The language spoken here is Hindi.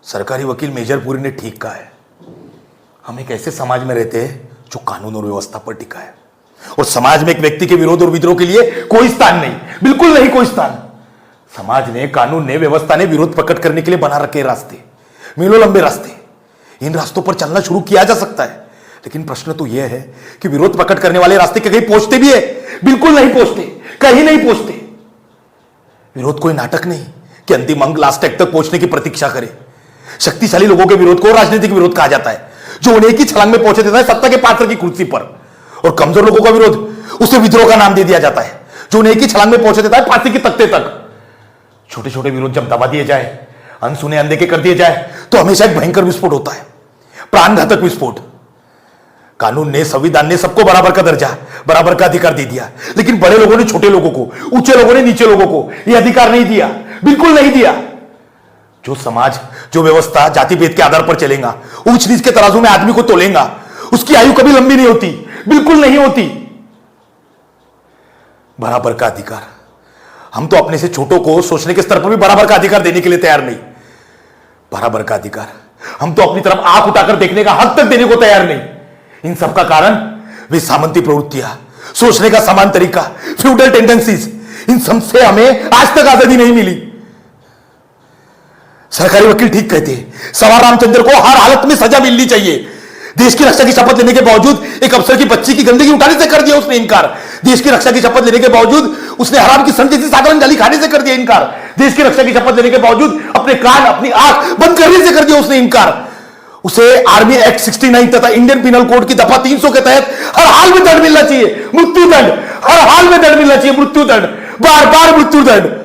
सरकारी वकील मेजरपुरी ने ठीक कहा है, हम एक ऐसे समाज में रहते हैं जो कानून और व्यवस्था पर टिका है, और समाज में एक व्यक्ति के विरोध और विद्रोह के लिए कोई स्थान नहीं, बिल्कुल नहीं कोई स्थान। समाज ने, कानून ने, व्यवस्था ने विरोध प्रकट करने के लिए बना रखे रास्ते, मीलों लंबे रास्ते। इन रास्तों पर चलना शुरू किया जा सकता है, लेकिन प्रश्न तो यह है कि विरोध प्रकट करने वाले रास्ते कहीं पहुंचते भी है? बिल्कुल नहीं पहुंचते, कहीं नहीं पहुंचते। विरोध कोई नाटक नहीं कि अंतिम अंक लास्ट एक्ट तक पहुंचने की प्रतीक्षा करे। शक्तिशाली लोगों के विरोध को राजनीतिक विरोध कहा जाता है, जो उन्हें की छलांग में पहुंचे देता है सत्ता के पात्र की कुर्सी पर। और कमजोर लोगों का विरोध, उसे विद्रोह का नाम दे दिया जाता है, जो उन्हें की छलांग में पहुंचे देता है फांसी के तख्ते तक। छोटे छोटे विरोध जब दबा दिए जाए, अनसुने अनदेखे कर दिए जाए, तो हमेशा एक भयंकर विस्फोट होता है, प्राणघातक विस्फोट। कानून ने, संविधान ने सबको बराबर का दर्जा, बराबर का अधिकार दे दिया, लेकिन बड़े लोगों ने छोटे लोगों को, ऊंचे लोगों ने नीचे लोगों को यह अधिकार नहीं दिया, बिल्कुल नहीं दिया। जो समाज, जो व्यवस्था जाति भेद के आधार पर चलेगा, ऊंच नीच के तराजू में आदमी को तोलेगा, उसकी आयु कभी लंबी नहीं होती, बिल्कुल नहीं होती। बराबर का अधिकार, हम तो अपने से छोटों को सोचने के स्तर पर भी बराबर का अधिकार देने के लिए तैयार नहीं। बराबर का अधिकार, हम तो अपनी तरफ आंख उठाकर देखने का हक तक देने को तैयार नहीं। इन सब का कारण वे सामंती प्रवृत्तियां, सोचने का समान तरीका, फ्यूडल टेंडेंसीज, इन सब से हमें आज तक आजादी नहीं मिली। सरकारी वकील ठीक कहते हैं, सवार रामचंद्र को हर हालत में सजा मिलनी चाहिए। देश की रक्षा की शपथ लेने के बावजूद एक अफसर की बच्ची की गंदगी उठाने से कर दिया उसने इनकार। देश की रक्षा की शपथ लेने के बावजूद उसने हराम की संत जैसी साधारण गाली खाने से कर दिया इनकार। देश की रक्षा की शपथ लेने के बावजूद अपने कान, अपनी आंख बंद करने से कर दिया उसने इनकार। उसे आर्मी एक्ट 69 तथा इंडियन पिनल कोड की दफा 300 के तहत हर हाल में दंड मिलना चाहिए, मृत्यु दंड, हर हाल में दंड मिलना चाहिए, मृत्यु दंड, बार बार मृत्यु दंड।